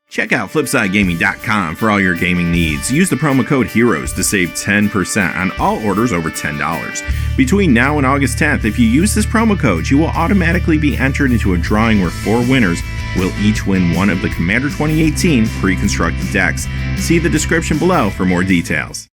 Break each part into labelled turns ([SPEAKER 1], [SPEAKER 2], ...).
[SPEAKER 1] Check out FlipsideGaming.com for all your gaming needs. Use the promo code HEROES to save 10% on all orders over $10. Between now and August 10th, if you use this promo code, you will automatically be entered into a drawing where 4 winners will each win one of the Commander 2018 pre-constructed decks. See the description below for more details.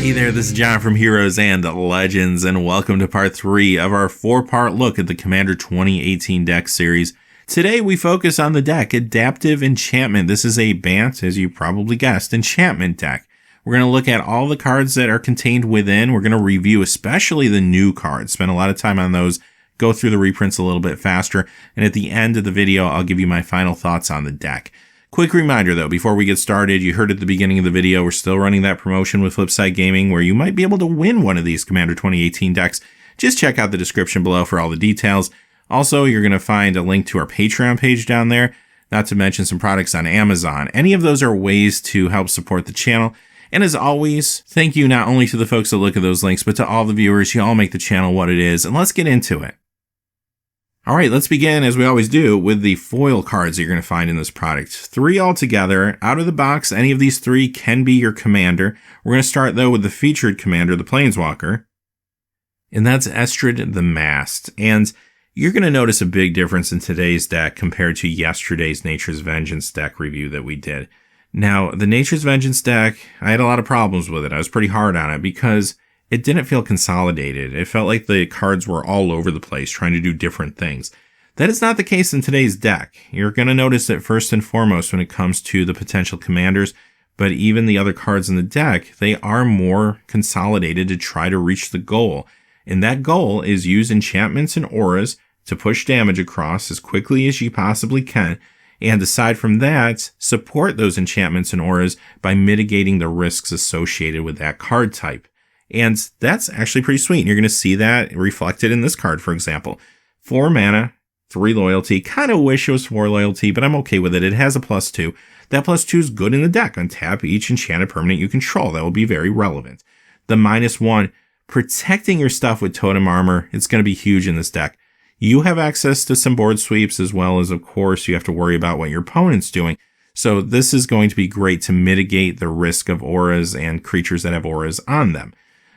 [SPEAKER 1] Hey there, this is John from Heroes and Legends, and welcome to part 3 of our 4-part look at the Commander 2018 deck series. Today we focus on the deck Adaptive Enchantment. This is a BANT, as you probably guessed, enchantment deck. We're going to look at all the cards that are contained within. We're going to review especially the new cards, spend a lot of time on those, go through the reprints a little bit faster, and at the end of the video I'll give you my final thoughts on the deck. Quick reminder though, before we get started, you heard at the beginning of the video, we're still running that promotion with Flipside Gaming where you might be able to win one of these Commander 2018 decks. Just check out the description below for all the details. Also, you're going to find a link to our Patreon page down there, not to mention some products on Amazon. Any of those are ways to help support the channel. And as always, thank you not only to the folks that look at those links, but to all the viewers. You all make the channel what it is, and let's get into it. All right, let's begin, as we always do, with the foil cards that you're going to find in this product. 3 altogether. Out of the box, any of these 3 can be your commander. We're going to start, though, with the featured commander, the Planeswalker. And that's Estrid the Masked. And you're going to notice a big difference in today's deck compared to yesterday's Nature's Vengeance deck review that we did. Now, the Nature's Vengeance deck, I had a lot of problems with it. I was pretty hard on it because it didn't feel consolidated. It felt like the cards were all over the place trying to do different things. That is not the case in today's deck. You're going to notice that first and foremost when it comes to the potential commanders, but even the other cards in the deck, they are more consolidated to try to reach the goal. And that goal is use enchantments and auras to push damage across as quickly as you possibly can, and aside from that, support those enchantments and auras by mitigating the risks associated with that card type. And that's actually pretty sweet. You're going to see that reflected in this card, for example. 4 mana, 3 loyalty. Kind of wish it was 4 loyalty, but I'm okay with it. It has a +2. That +2 is good in the deck. Untap each enchanted permanent you control. That will be very relevant. The -1, protecting your stuff with totem armor. It's going to be huge in this deck. You have access to some board sweeps as well as, of course, you have to worry about what your opponent's doing. So this is going to be great to mitigate the risk of auras and creatures that have auras on them.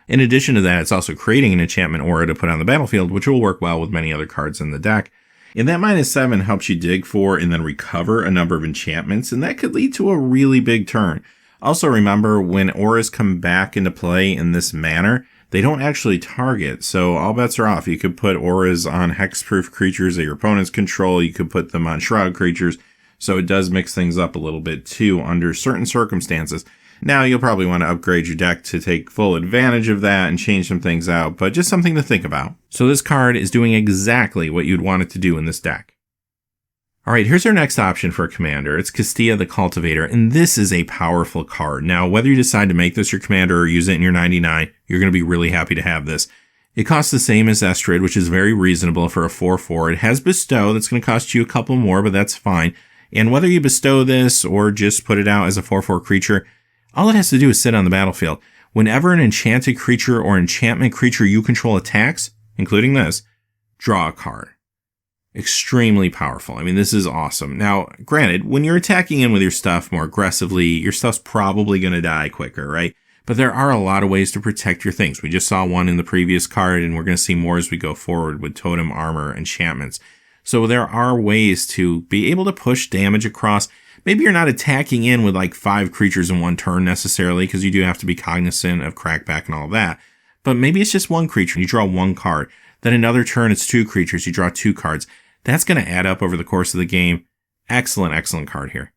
[SPEAKER 1] In addition to that, it's also creating an enchantment aura to put on the battlefield, which will work well with many other cards in the deck. And that -7 helps you dig for and then recover a number of enchantments, and that could lead to a really big turn. Also remember, when auras come back into play in this manner, they don't actually target, so all bets are off. You could put auras on hexproof creatures that your opponents control. You could put them on shroud creatures, so it does mix things up a little bit too under certain circumstances. Now, you'll probably want to upgrade your deck to take full advantage of that and change some things out, but just something to think about. So this card is doing exactly what you'd want it to do in this deck. All right, here's our next option for a commander. It's Castilla the Cultivator, and this is a powerful card. Now, whether you decide to make this your commander or use it in your 99, you're going to be really happy to have this. It costs the same as Estrid, which is very reasonable for a 4/4. It has Bestow. That's going to cost you a couple more, but that's fine. And whether you bestow this or just put it out as a 4/4 creature, all it has to do is sit on the battlefield. Whenever an enchanted creature or enchantment creature you control attacks, including this, draw a card. Extremely powerful. I mean, this is awesome. Now, granted, when you're attacking in with your stuff more aggressively, your stuff's probably going to die quicker, right? But there are a lot of ways to protect your things. We just saw one in the previous card, and we're going to see more as we go forward with totem armor enchantments. So there are ways to be able to push damage across. Maybe you're not attacking in with like 5 creatures in one turn necessarily, because you do have to be cognizant of crackback and all that. But maybe it's just 1 creature and you draw 1 card. Then another turn it's 2 creatures, you draw 2 cards. That's going to add up over the course of the game. Excellent, excellent card here.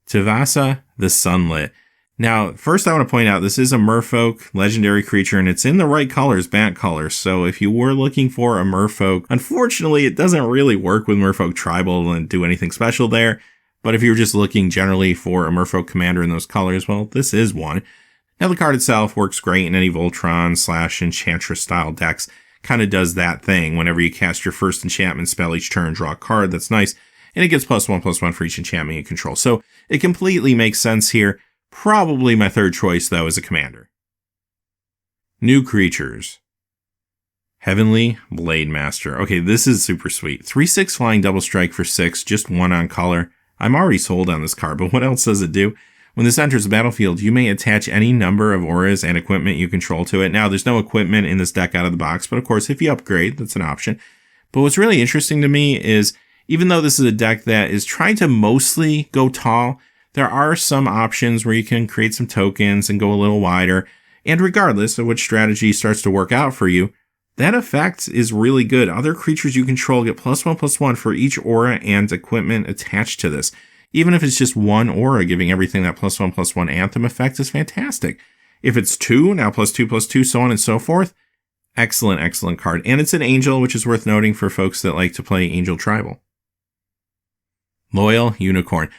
[SPEAKER 1] Tivassa the Sunlit. Now, first I want to point out this is a merfolk legendary creature, and it's in the right colors, BANT colors. So if you were looking for a merfolk, unfortunately it doesn't really work with merfolk tribal and do anything special there. But if you're just looking generally for a merfolk commander in those colors, well, this is one. Now the card itself works great in any Voltron/Enchantress style decks. Kind of does that thing. Whenever you cast your first enchantment spell each turn, draw a card. That's nice. And it gets +1/+1 for each enchantment you control. So it completely makes sense here. Probably my third choice, though, as a commander. New creatures. Heavenly Blade Master. Okay, this is super sweet. 3/6 flying double strike for 6, just 1 on color. I'm already sold on this card, but what else does it do? When this enters the battlefield, you may attach any number of auras and equipment you control to it. Now, there's no equipment in this deck out of the box, but of course, if you upgrade, that's an option. But what's really interesting to me is, even though this is a deck that is trying to mostly go tall, there are some options where you can create some tokens and go a little wider. And regardless of which strategy starts to work out for you, that effect is really good. Other creatures you control get +1/+1 for each aura and equipment attached to this. Even if it's just 1 aura giving everything that +1/+1 Anthem effect is fantastic. If it's 2, now +2/+2, so on and so forth. Excellent, excellent card. And it's an Angel, which is worth noting for folks that like to play Angel Tribal. Loyal Unicorn.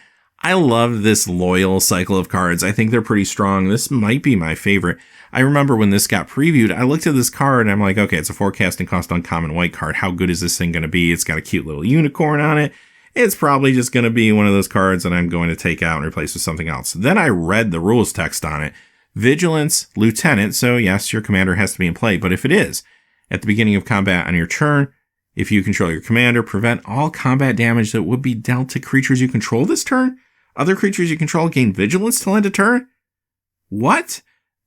[SPEAKER 1] I love this loyal cycle of cards. I think they're pretty strong. This might be my favorite. I remember when this got previewed, I looked at this card and I'm like, okay, it's a forecasting cost uncommon white card. How good is this thing going to be? It's got a cute little unicorn on it. It's probably just going to be one of those cards that I'm going to take out and replace with something else. Then I read the rules text on it. Vigilance, Lieutenant. So yes, your commander has to be in play. But if it is, at the beginning of combat on your turn, if you control your commander, prevent all combat damage that would be dealt to creatures you control this turn. Other creatures you control gain Vigilance till end of turn? What?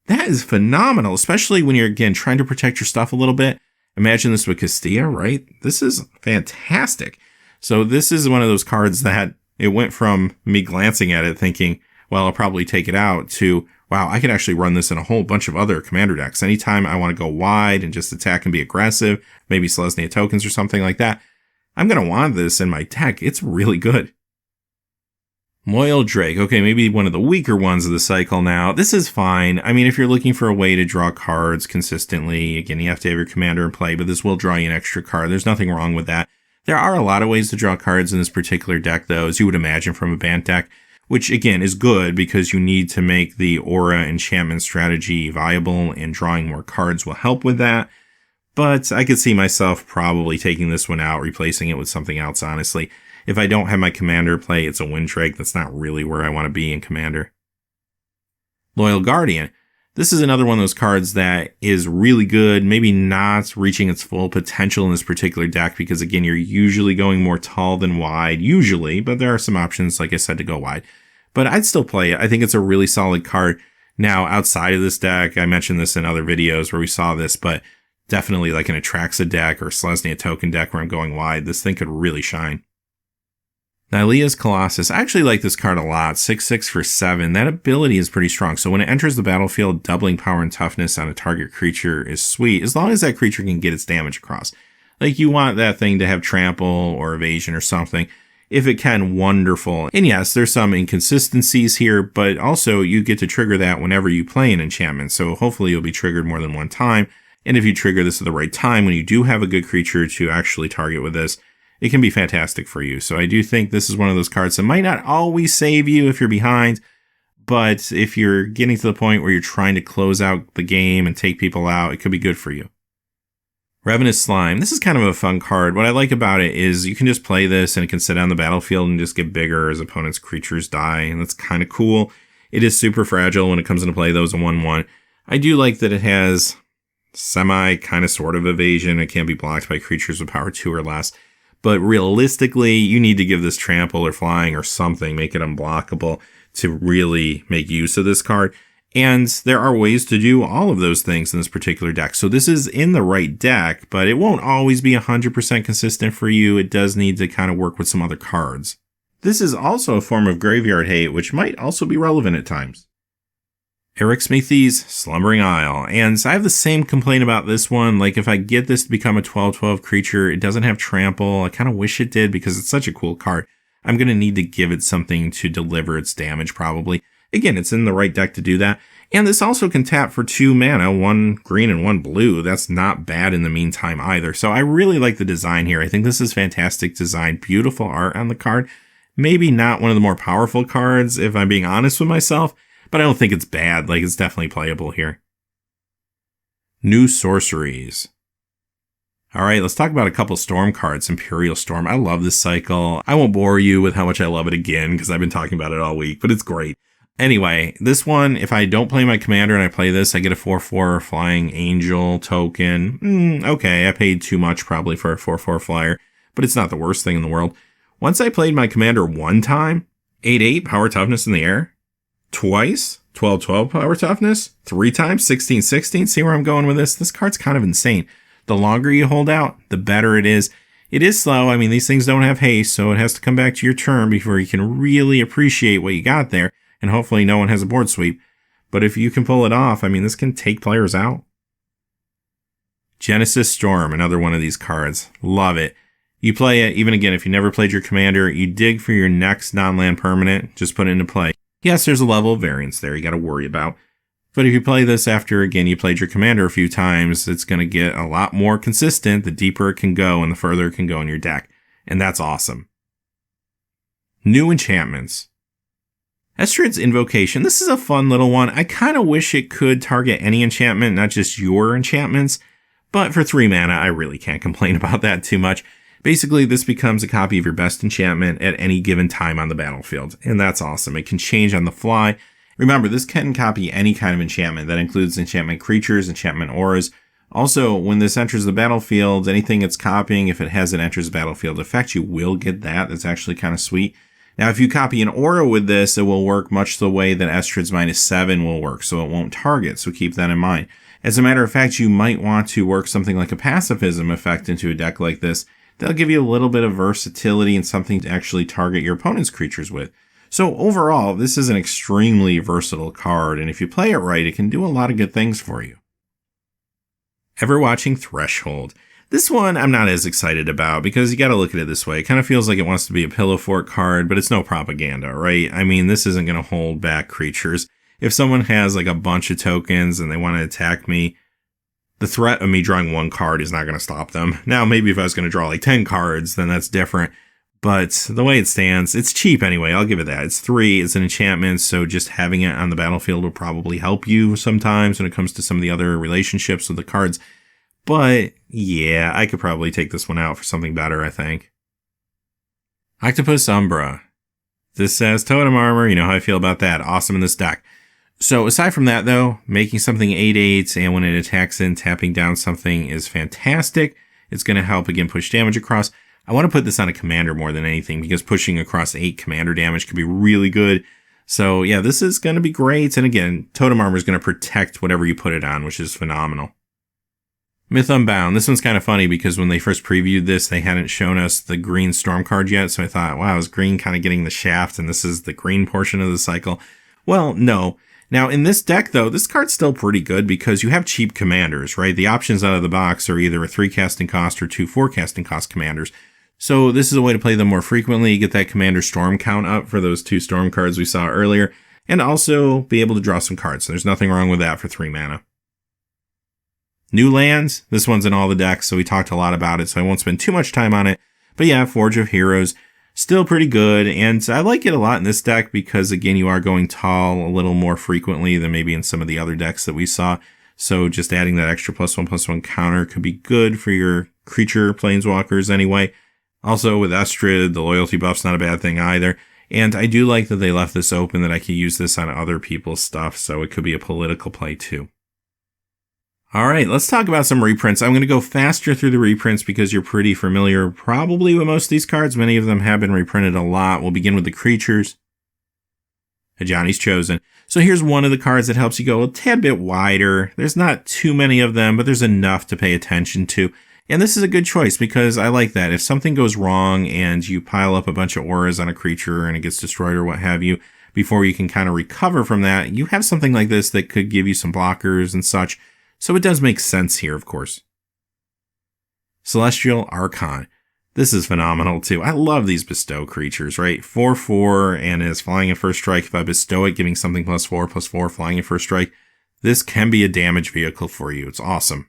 [SPEAKER 1] That is phenomenal, especially when you're, again, trying to protect your stuff a little bit. Imagine this with Castilla, right? This is fantastic. So this is one of those cards that it went from me glancing at it thinking, well, I'll probably take it out, to, wow, I could actually run this in a whole bunch of other commander decks. Anytime I want to go wide and just attack and be aggressive, maybe Selesnya tokens or something like that, I'm going to want this in my deck. It's really good. Loyal Drake. Okay, maybe one of the weaker ones of the cycle now. This is fine. I mean, if you're looking for a way to draw cards consistently, again, you have to have your commander in play, but this will draw you an extra card. There's nothing wrong with that. There are a lot of ways to draw cards in this particular deck, though, as you would imagine from a Bant deck, which, again, is good because you need to make the aura enchantment strategy viable, and drawing more cards will help with that. But I could see myself probably taking this one out, replacing it with something else, honestly. If I don't have my commander play, it's a Wind Drake. That's not really where I want to be in commander. Loyal Guardian. This is another one of those cards that is really good, maybe not reaching its full potential in this particular deck because, again, you're usually going more tall than wide, usually, but there are some options, like I said, to go wide. But I'd still play it. I think it's a really solid card. Now, outside of this deck, I mentioned this in other videos where we saw this, but definitely like an Atraxa deck or Selesnya token deck where I'm going wide, this thing could really shine. Nylea's Colossus. I actually like this card a lot. 6/6 for 7. That ability is pretty strong. So when it enters the battlefield, doubling power and toughness on a target creature is sweet, as long as that creature can get its damage across. Like, you want that thing to have trample or evasion or something. If it can, wonderful. And yes, there's some inconsistencies here, but also you get to trigger that whenever you play an enchantment. So hopefully you'll be triggered more than one time. And if you trigger this at the right time, when you do have a good creature to actually target with this, it can be fantastic for you. So I do think this is one of those cards that might not always save you if you're behind, but if you're getting to the point where you're trying to close out the game and take people out, it could be good for you. Ravenous Slime. This is kind of a fun card. What I like about it is you can just play this and it can sit on the battlefield and just get bigger as opponents' creatures die, and that's kind of cool. It is super fragile when it comes into play, though, as a 1/1. I do like that it has semi kind of sort of evasion. It can't be blocked by creatures with power 2 or less. But realistically, you need to give this trample or flying or something, make it unblockable to really make use of this card. And there are ways to do all of those things in this particular deck. So this is in the right deck, but it won't always be 100% consistent for you. It does need to kind of work with some other cards. This is also a form of graveyard hate, which might also be relevant at times. Eric Smithy's Slumbering Isle. And I have the same complaint about this one. Like, if I get this to become a 12/12 creature, it doesn't have trample. I kind of wish it did because it's such a cool card. I'm going to need to give it something to deliver its damage, probably. Again, it's in the right deck to do that. And this also can tap for 2 mana, 1 green and 1 blue. That's not bad in the meantime either. So I really like the design here. I think this is fantastic design. Beautiful art on the card. Maybe not one of the more powerful cards, if I'm being honest with myself. But I don't think it's bad. Like, it's definitely playable here. New sorceries. All right, let's talk about a couple Storm cards. Imperial Storm. I love this cycle. I won't bore you with how much I love it again because I've been talking about it all week, but it's great. Anyway, this one, if I don't play my commander and I play this, I get a 4/4 flying angel token. Okay, I paid too much probably for a 4/4 flyer, but it's not the worst thing in the world. Once I played my commander one time, 8/8 power toughness in the air, twice, 12/12 power toughness, 3 times, 16/16. See where I'm going with this? This card's kind of insane. The longer you hold out, the better it is. It is slow. I mean, these things don't have haste, so it has to come back to your turn before you can really appreciate what you got there. And hopefully no one has a board sweep. But if you can pull it off, I mean, this can take players out. Genesis Storm, another one of these cards. Love it. You play it, even again, if you never played your commander, you dig for your next non-land permanent, just put it into play. Yes, there's a level of variance there you got to worry about. But if you play this after, again, you played your commander a few times, it's going to get a lot more consistent the deeper it can go and the further it can go in your deck. And that's awesome. New enchantments. Estrid's Invocation. This is a fun little one. I kind of wish it could target any enchantment, not just your enchantments. But for 3 mana, I really can't complain about that too much. Basically, this becomes a copy of your best enchantment at any given time on the battlefield. And that's awesome. It can change on the fly. Remember, this can copy any kind of enchantment. That includes enchantment creatures, enchantment auras. Also, when this enters the battlefield, anything it's copying, if it has an enters the battlefield effect, you will get that. That's actually kind of sweet. Now, if you copy an aura with this, it will work much the way that Estrid's -7 will work, so it won't target, so keep that in mind. As a matter of fact, you might want to work something like a pacifism effect into a deck like this. That'll give you a little bit of versatility and something to actually target your opponent's creatures with. So overall, this is an extremely versatile card, and if you play it right, it can do a lot of good things for you. Ever watching Threshold? This one I'm not as excited about because you got to look at it this way. It kind of feels like it wants to be a pillow fort card, but it's no propaganda, right? I mean, this isn't going to hold back creatures. If someone has like a bunch of tokens and they want to attack me, the threat of me drawing 1 card is not going to stop them. Now, maybe if I was going to draw like 10 cards, then that's different. But the way it stands, it's cheap anyway. I'll give it that. It's 3. It's an enchantment, so just having it on the battlefield will probably help you sometimes when it comes to some of the other relationships with the cards. But yeah, I could probably take this one out for something better, I think. Octopus Umbra. This says Totem Armor. You know how I feel about that. Awesome in this deck. So aside from that, though, making something 8/8 and when it attacks in, tapping down something is fantastic. It's going to help, again, push damage across. I want to put this on a commander more than anything because pushing across 8 commander damage could be really good. So yeah, this is going to be great. And again, Totem Armor is going to protect whatever you put it on, which is phenomenal. Myth Unbound. This one's kind of funny because when they first previewed this, they hadn't shown us the green storm card yet. So I thought, wow, is green kind of getting the shaft and this is the green portion of the cycle? Well, no. Now, in this deck, though, this card's still pretty good because you have cheap commanders, right? The options out of the box are either a 3 casting cost or 2 4 casting cost commanders. So this is a way to play them more frequently, get that commander storm count up for those 2 storm cards we saw earlier, and also be able to draw some cards. So there's nothing wrong with that for 3 mana. New lands. This one's in all the decks, so we talked a lot about it, so I won't spend too much time on it. But yeah, Forge of Heroes. Still pretty good, and I like it a lot in this deck because, again, you are going tall a little more frequently than maybe in some of the other decks that we saw. So just adding that extra +1/+1 counter could be good for your creature planeswalkers anyway. Also, with Estrid, the loyalty buff's not a bad thing either. And I do like that they left this open that I could use this on other people's stuff, so it could be a political play too. All right, let's talk about some reprints. I'm going to go faster through the reprints because you're pretty familiar probably with most of these cards. Many of them have been reprinted a lot. We'll begin with the creatures. Johnny's Chosen. So here's one of the cards that helps you go a tad bit wider. There's not too many of them, but there's enough to pay attention to. And this is a good choice because I like that. If something goes wrong and you pile up a bunch of auras on a creature and it gets destroyed or what have you, before you can kind of recover from that, you have something like this that could give you some blockers and such. So it does make sense here, of course. Celestial Archon. This is phenomenal, too. I love these bestow creatures, right? 4/4, and is flying at first strike. If I bestow it, giving something +4/+4, flying at first strike, this can be a damage vehicle for you. It's awesome.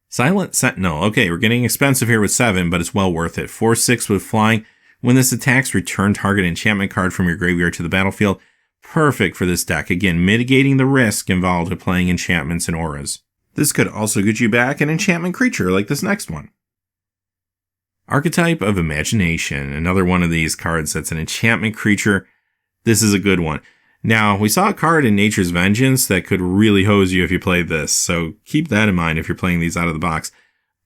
[SPEAKER 1] Silent Sentinel. Okay, we're getting expensive here with 7, but it's well worth it. 4/6 with flying. When this attacks, return target enchantment card from your graveyard to the battlefield. Perfect for this deck. Again, mitigating the risk involved with playing enchantments and auras. This could also get you back an enchantment creature like this next one. Archetype of Imagination. Another one of these cards that's an enchantment creature. This is a good one. Now, we saw a card in Nature's Vengeance that could really hose you if you played this, so keep that in mind if you're playing these out of the box.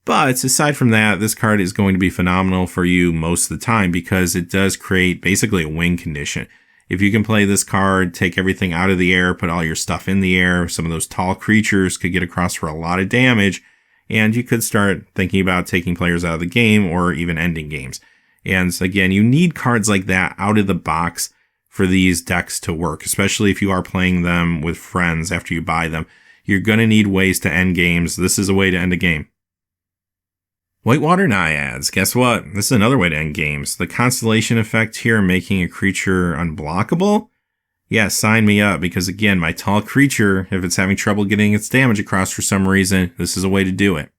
[SPEAKER 1] But aside from that, this card is going to be phenomenal for you most of the time because it does create basically a win condition. If you can play this card, take everything out of the air, put all your stuff in the air, some of those tall creatures could get across for a lot of damage, and you could start thinking about taking players out of the game or even ending games. And again, you need cards like that out of the box for these decks to work, especially if you are playing them with friends after you buy them. You're going to need ways to end games. This is a way to end a game. Whitewater Naiads. Guess what? This is another way to end games. The Constellation effect here, making a creature unblockable? Yeah, sign me up, because again, my tall creature, if it's having trouble getting its damage across for some reason, this is a way to do it.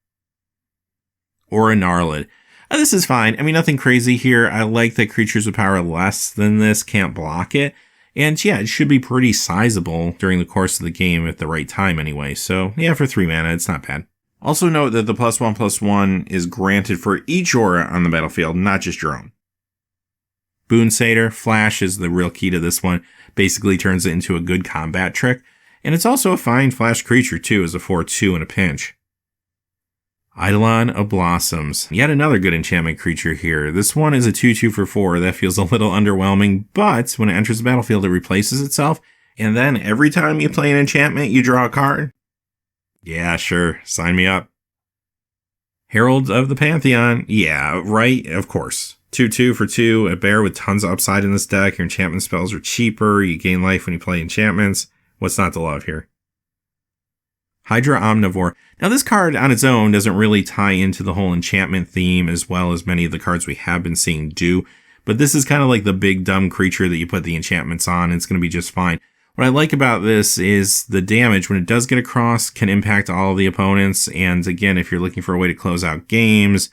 [SPEAKER 1] Or a Gnarlid. This is fine. I mean, nothing crazy here. I like that creatures with power less than this can't block it. And yeah, it should be pretty sizable during the course of the game at the right time anyway. So yeah, for 3 mana, it's not bad. Also note that the +1/+1 is granted for each aura on the battlefield, not just your own. Boon Satyr, Flash is the real key to this one. Basically turns it into a good combat trick. And it's also a fine flash creature too, as a 4/2 in a pinch. Eidolon of Blossoms. Yet another good enchantment creature here. This one is a 2/2 for 4. That feels a little underwhelming, but when it enters the battlefield, it replaces itself. And then every time you play an enchantment, you draw a card. Yeah, sure. Sign me up. Herald of the Pantheon. Yeah, right. Of course. 2/2 for 2. A bear with tons of upside in this deck. Your enchantment spells are cheaper. You gain life when you play enchantments. What's not to love here? Hydra Omnivore. Now this card on its own doesn't really tie into the whole enchantment theme as well as many of the cards we have been seeing do, but this is kind of like the big dumb creature that you put the enchantments on, and it's going to be just fine. What I like about this is the damage, when it does get across, can impact all of the opponents, and again, if you're looking for a way to close out games,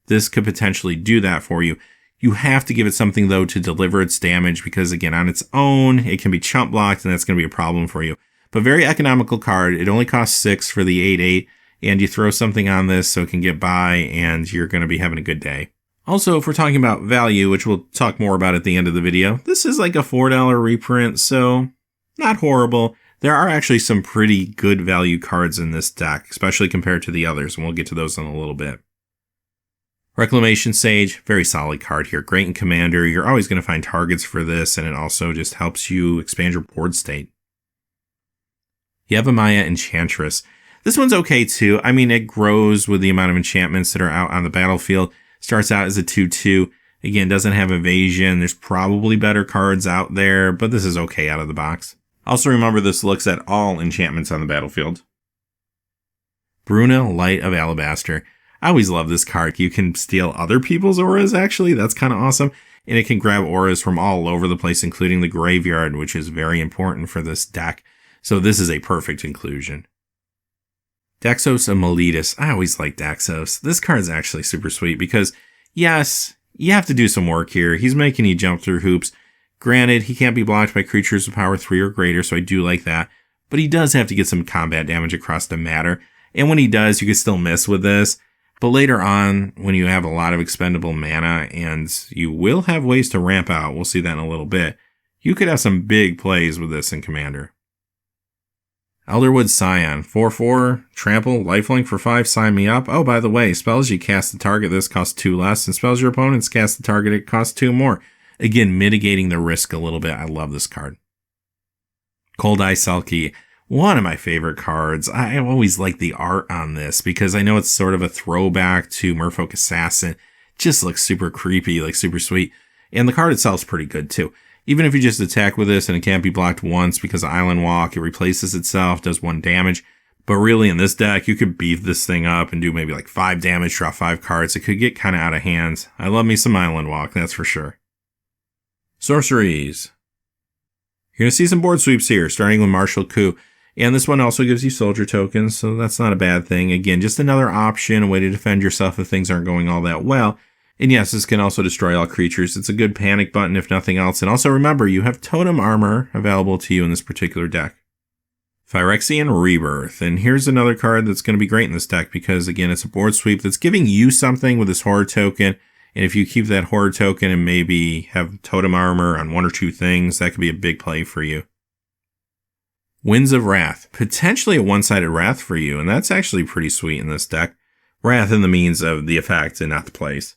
[SPEAKER 1] this could potentially do that for you. You have to give it something, though, to deliver its damage, because again, on its own, it can be chump blocked, and that's going to be a problem for you. But very economical card. It only costs 6 for the 8/8, and you throw something on this so it can get by, and you're going to be having a good day. Also, if we're talking about value, which we'll talk more about at the end of the video, this is like a $4 reprint, so not horrible. There are actually some pretty good value cards in this deck, especially compared to the others, and we'll get to those in a little bit. Reclamation Sage, very solid card here. Great in Commander. You're always going to find targets for this, and it also just helps you expand your board state. Yevamaya Enchantress. This one's okay too. I mean, it grows with the amount of enchantments that are out on the battlefield. Starts out as a 2/2. Again, doesn't have evasion. There's probably better cards out there, but this is okay out of the box. Also remember, this looks at all enchantments on the battlefield. Bruna, Light of Alabaster. I always love this card. You can steal other people's auras, actually. That's kind of awesome. And it can grab auras from all over the place, including the graveyard, which is very important for this deck. So this is a perfect inclusion. Daxos of Miletus. I always like Daxos. This card's actually super sweet because, yes, you have to do some work here. He's making you jump through hoops. Granted, he can't be blocked by creatures with power 3 or greater, so I do like that. But he does have to get some combat damage across to matter. And when he does, you can still miss with this. But later on, when you have a lot of expendable mana, and you will have ways to ramp out, we'll see that in a little bit, you could have some big plays with this in Commander. Elderwood Scion, 4/4, trample, lifelink for 5, sign me up. Oh, by the way, spells you cast the target, this costs 2 less, and spells your opponents cast the target, it costs 2 more. Again, mitigating the risk a little bit. I love this card. Cold Eye Selkie, one of my favorite cards. I always like the art on this because I know it's sort of a throwback to Merfolk Assassin. Just looks super creepy, like super sweet. And the card itself's pretty good too. Even if you just attack with this and it can't be blocked once because of Island Walk, it replaces itself, does 1 damage. But really in this deck, you could beef this thing up and do maybe like 5 damage, draw 5 cards. It could get kind of out of hand. I love me some Island Walk, that's for sure. Sorceries. You're going to see some board sweeps here, starting with Martial Coup. And this one also gives you soldier tokens, so that's not a bad thing. Again, just another option, a way to defend yourself if things aren't going all that well. And yes, this can also destroy all creatures. It's a good panic button if nothing else. And also remember, you have Totem Armor available to you in this particular deck. Phyrexian Rebirth. And here's another card that's going to be great in this deck because, again, it's a board sweep that's giving you something with this Horror token. And if you keep that Horror token and maybe have Totem Armor on 1 or 2 things, that could be a big play for you. Winds of Wrath, potentially a one-sided Wrath for you, and that's actually pretty sweet in this deck. Wrath in the means of the effect and not the place.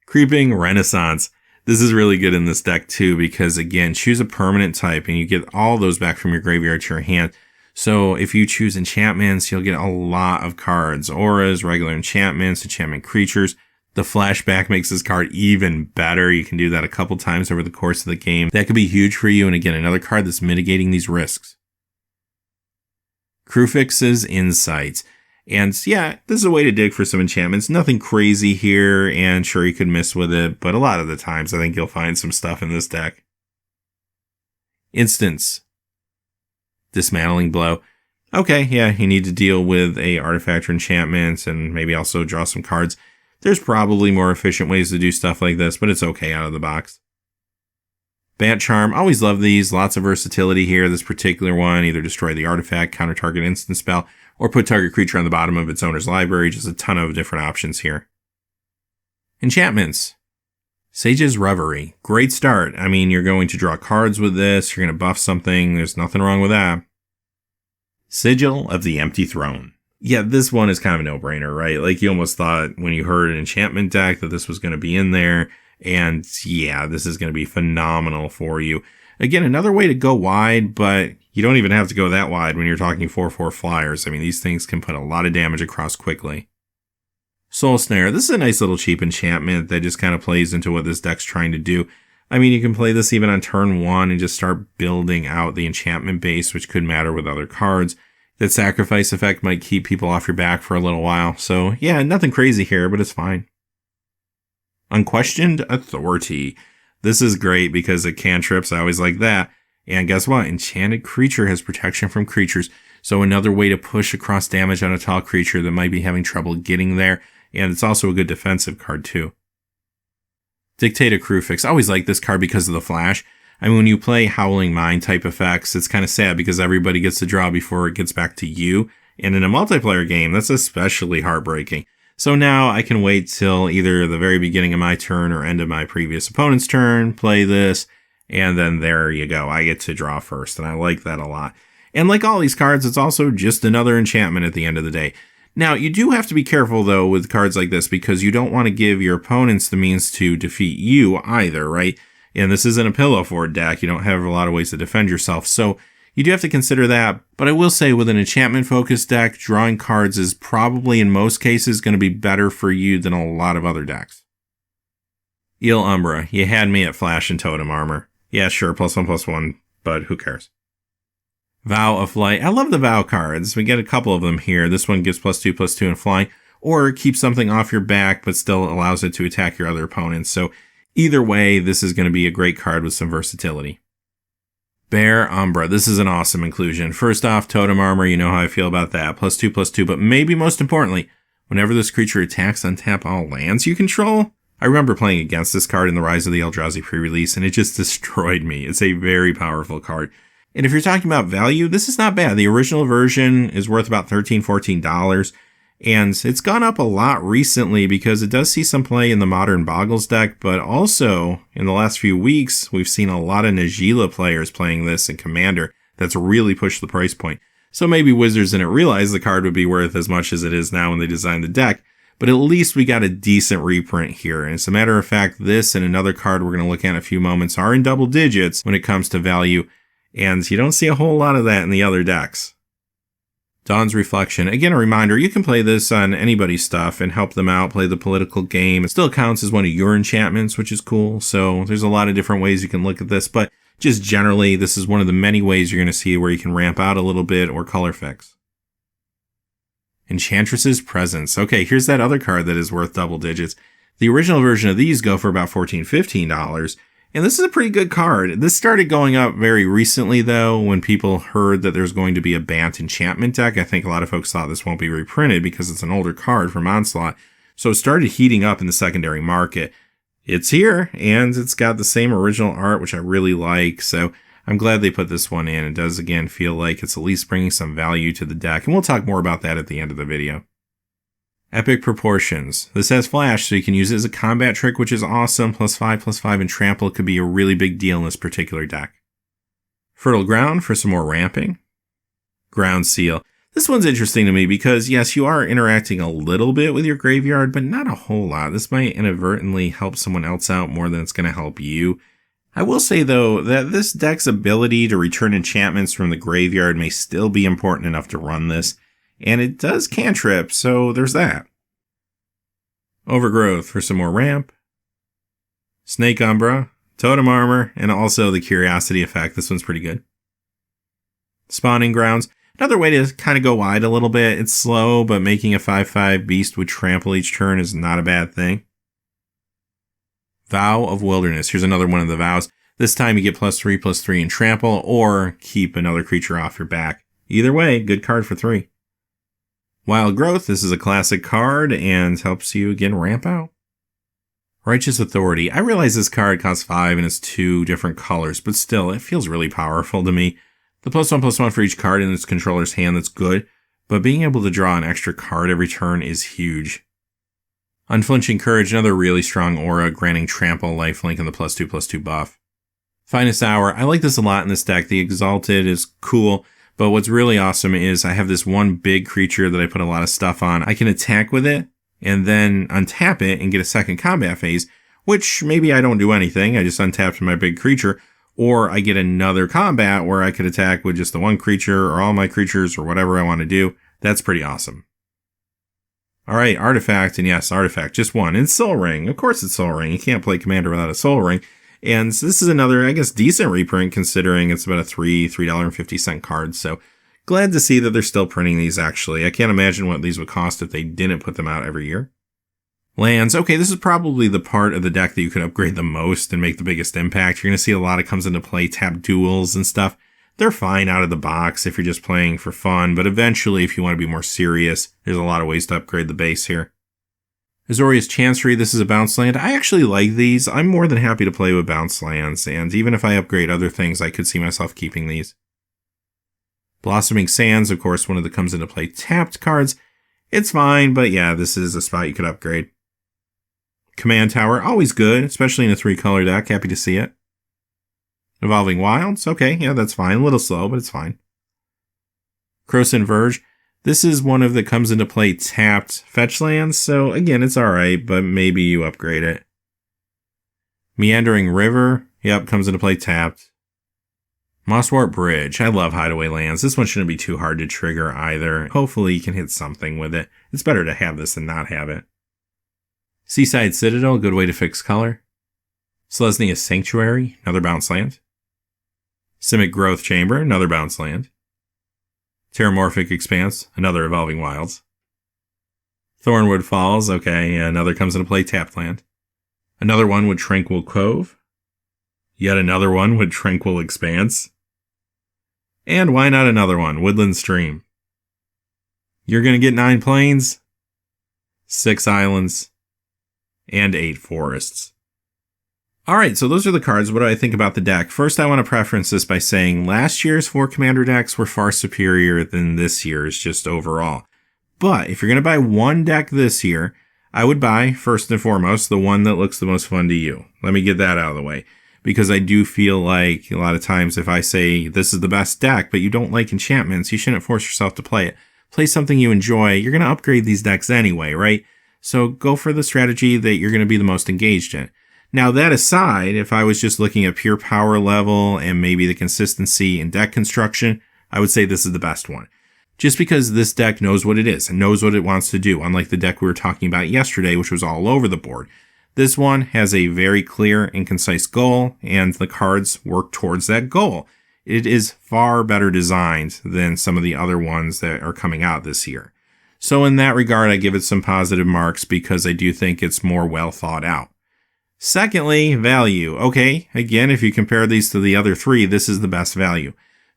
[SPEAKER 1] Creeping Renaissance. This is really good in this deck too because, again, choose a permanent type and you get all those back from your graveyard to your hand. So if you choose enchantments, you'll get a lot of cards. Auras, regular enchantments, enchantment creatures. The flashback makes this card even better. You can do that a couple times over the course of the game. That could be huge for you, and again, another card that's mitigating these risks. Krufix's Insights. And yeah, this is a way to dig for some enchantments. Nothing crazy here, and sure, you could miss with it, but a lot of the times I think you'll find some stuff in this deck. Instance. Dismantling Blow. Okay, yeah, you need to deal with a artifact or enchantment, and maybe also draw some cards. There's probably more efficient ways to do stuff like this, but it's okay out of the box. Bat Charm, always love these. Lots of versatility here. This particular one, either destroy the artifact, counter target instant spell, or put target creature on the bottom of its owner's library. Just a ton of different options here. Enchantments. Sage's Reverie. Great start. I mean, you're going to draw cards with this. You're going to buff something. There's nothing wrong with that. Sigil of the Empty Throne. Yeah, this one is kind of a no-brainer, right? Like, you almost thought when you heard an enchantment deck that this was going to be in there. And yeah, this is going to be phenomenal for you. Again, another way to go wide, but you don't even have to go that wide when you're talking 4/4 flyers. I mean, these things can put a lot of damage across quickly. Soul Snare. This is a nice little cheap enchantment that just kind of plays into what this deck's trying to do. I mean, you can play this even on turn 1 and just start building out the enchantment base, which could matter with other cards. That sacrifice effect might keep people off your back for a little while. So yeah, nothing crazy here, but it's fine. Unquestioned Authority. This is great because of cantrips. I always like that. And guess what? Enchanted Creature has protection from creatures. So another way to push across damage on a tall creature that might be having trouble getting there. And it's also a good defensive card too. Dictate a Krufix. I always like this card because of the flash. I mean, when you play Howling Mine type effects, it's kind of sad because everybody gets to draw before it gets back to you. And in a multiplayer game, that's especially heartbreaking. So now I can wait till either the very beginning of my turn or end of my previous opponent's turn, play this, and then there you go. I get to draw first, and I like that a lot. And like all these cards, it's also just another enchantment at the end of the day. Now, you do have to be careful, though, with cards like this because you don't want to give your opponents the means to defeat you either, right? And this isn't a pillow fort deck. You don't have a lot of ways to defend yourself. So you do have to consider that. But I will say with an enchantment-focused deck, drawing cards is probably in most cases going to be better for you than a lot of other decks. Il Umbra. You had me at Flash and Totem Armor. Yeah, sure, +1/+1, but who cares? Vow of Flight. I love the Vow cards. We get a couple of them here. This one gives +2/+2 in flying, or keeps something off your back, but still allows it to attack your other opponents. So either way, this is going to be a great card with some versatility. Bear Umbra. This is an awesome inclusion. First off, Totem Armor, you know how I feel about that. +2/+2, but maybe most importantly, whenever this creature attacks, untap all lands you control. I remember playing against this card in the Rise of the Eldrazi pre-release, and it just destroyed me. It's a very powerful card. And if you're talking about value, this is not bad. The original version is worth about $13, $14, and it's gone up a lot recently because it does see some play in the Modern Boggles deck, but also in the last few weeks, we've seen a lot of Najila players playing this in Commander. That's really pushed the price point. So maybe Wizards didn't realize the card would be worth as much as it is now when they designed the deck, but at least we got a decent reprint here. And as a matter of fact, this and another card we're going to look at in a few moments are in double digits when it comes to value, and you don't see a whole lot of that in the other decks. Dawn's Reflection. Again, a reminder, you can play this on anybody's stuff and help them out, play the political game. It still counts as one of your enchantments, which is cool. So there's a lot of different ways you can look at this, but just generally, this is one of the many ways you're going to see where you can ramp out a little bit or color fix. Enchantress's Presence. Okay, here's that other card that is worth double digits. The original version of these go for about $14, $15. And this is a pretty good card. This started going up very recently, though, when people heard that there's going to be a Bant enchantment deck. I think a lot of folks thought this won't be reprinted because it's an older card from Onslaught. So it started heating up in the secondary market. It's here, and it's got the same original art, which I really like. So I'm glad they put this one in. It does, again, feel like it's at least bringing some value to the deck. And we'll talk more about that at the end of the video. Epic Proportions. This has flash, so you can use it as a combat trick, which is awesome. +5/+5 and trample could be a really big deal in this particular deck. Fertile Ground for some more ramping. Ground Seal. This one's interesting to me because, yes, you are interacting a little bit with your graveyard, but not a whole lot. This might inadvertently help someone else out more than it's going to help you. I will say, though, that this deck's ability to return enchantments from the graveyard may still be important enough to run this, and it does cantrip, so there's that. Overgrowth for some more ramp. Snake Umbra, Totem Armor, and also the Curiosity effect. This one's pretty good. Spawning Grounds. Another way to kind of go wide a little bit. It's slow, but making a 5/5 beast with trample each turn is not a bad thing. Vow of Wilderness. Here's another one of the vows. This time you get +3/+3 in trample, or keep another creature off your back. Either way, good card for 3. Wild Growth. This is a classic card and helps you again ramp out. Righteous Authority. I realize this card costs 5 and it's 2 different colors, but still, it feels really powerful to me. The +1/+1 for each card in its controller's hand, that's good, but being able to draw an extra card every turn is huge. Unflinching Courage, another really strong aura, granting trample, lifelink, and the +2/+2 buff. Finest Hour, I like this a lot in this deck. The Exalted is cool, but what's really awesome is I have this one big creature that I put a lot of stuff on. I can attack with it, and then untap it and get a second combat phase, which maybe I don't do anything, I just untapped my big creature, or I get another combat where I could attack with just the one creature, or all my creatures, or whatever I want to do. That's pretty awesome. Alright, Artifact, and yes, Artifact, just one. It's Soul Ring. Of course it's Soul Ring. You can't play Commander without a Soul Ring. And so this is another, I guess, decent reprint considering it's about a $3.50 card. So glad to see that they're still printing these, actually. I can't imagine what these would cost if they didn't put them out every year. Lands. Okay, this is probably the part of the deck that you could upgrade the most and make the biggest impact. You're going to see a lot of comes into play, tap duels and stuff. They're fine out of the box if you're just playing for fun, but eventually if you want to be more serious, there's a lot of ways to upgrade the base here. Azorius Chancery, this is a bounce land. I actually like these. I'm more than happy to play with bounce lands, and even if I upgrade other things, I could see myself keeping these. Blossoming Sands, of course, one of the comes into play tapped cards. It's fine, but yeah, this is a spot you could upgrade. Command Tower, always good, especially in a 3-color deck. Happy to see it. Evolving Wilds, okay, yeah, that's fine. A little slow, but it's fine. Krosan Verge, this is one of that comes into play tapped fetch lands, so again, it's alright, but maybe you upgrade it. Meandering River, yep, comes into play tapped. Mosswart Bridge, I love hideaway lands. This one shouldn't be too hard to trigger either. Hopefully you can hit something with it. It's better to have this than not have it. Seaside Citadel, good way to fix color. Selesnya Sanctuary, another bounce land. Simic Growth Chamber, another bounce land. Terramorphic Expanse, another Evolving Wilds. Thornwood Falls, okay, another comes into play tapped land. Another one with Tranquil Cove. Yet another one with Tranquil Expanse. And why not another one, Woodland Stream. You're going to get 9 plains, 6 islands, and 8 forests. Alright, so those are the cards. What do I think about the deck? First, I want to preference this by saying last year's 4 Commander decks were far superior than this year's, just overall. But if you're going to buy one deck this year, I would buy, first and foremost, the one that looks the most fun to you. Let me get that out of the way. Because I do feel like a lot of times if I say this is the best deck, but you don't like enchantments, you shouldn't force yourself to play it. Play something you enjoy. You're going to upgrade these decks anyway, right? So go for the strategy that you're going to be the most engaged in. Now, that aside, if I was just looking at pure power level and maybe the consistency in deck construction, I would say this is the best one. Just because this deck knows what it is and knows what it wants to do, unlike the deck we were talking about yesterday, which was all over the board. This one has a very clear and concise goal, and the cards work towards that goal. It is far better designed than some of the other ones that are coming out this year. So in that regard, I give it some positive marks because I do think it's more well thought out. Secondly, value. Okay, again, if you compare these to the other 3, this is the best value.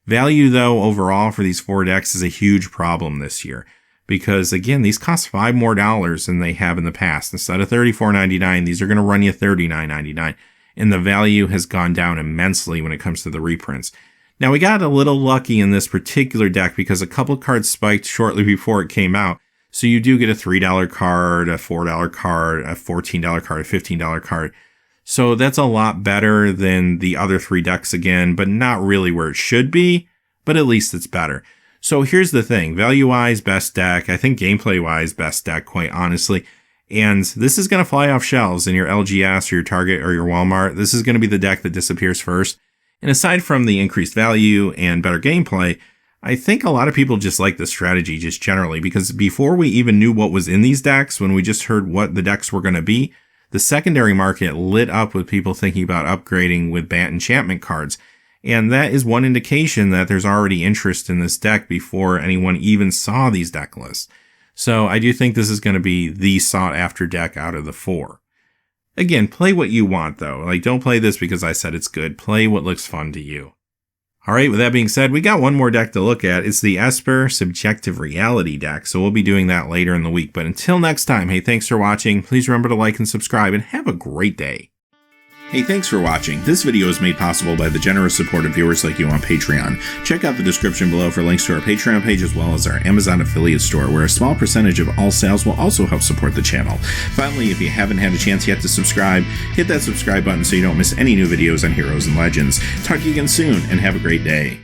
[SPEAKER 1] Value, though, overall for these 4 decks is a huge problem this year. Because, again, these cost $5 more than they have in the past. Instead of $34.99, these are going to run you $39.99. And the value has gone down immensely when it comes to the reprints. Now, we got a little lucky in this particular deck because a couple cards spiked shortly before it came out. So you do get a $3 card, a $4 card, a $14 card, a $15 card. So that's a lot better than the other 3 decks again, but not really where it should be, but at least it's better. So here's the thing, value-wise, best deck, I think gameplay-wise, best deck, quite honestly. And this is going to fly off shelves in your LGS or your Target or your Walmart. This is going to be the deck that disappears first. And aside from the increased value and better gameplay, I think a lot of people just like the strategy just generally, because before we even knew what was in these decks, when we just heard what the decks were going to be, the secondary market lit up with people thinking about upgrading with Bat enchantment cards. And that is one indication that there's already interest in this deck before anyone even saw these deck lists. So I do think this is going to be the sought after deck out of the 4. Again, play what you want though. Like, don't play this because I said it's good. Play what looks fun to you. Alright, with that being said, we got one more deck to look at. It's the Esper Subjective Reality deck, so we'll be doing that later in the week. But until next time, hey, thanks for watching. Please remember to like and subscribe, and have a great day. Hey, thanks for watching. This video is made possible by the generous support of viewers like you on Patreon. Check out the description below for links to our Patreon page as well as our Amazon affiliate store, where a small percentage of all sales will also help support the channel. Finally, if you haven't had a chance yet to subscribe, hit that subscribe button so you don't miss any new videos on Heroes and Legends. Talk to you again soon, and have a great day.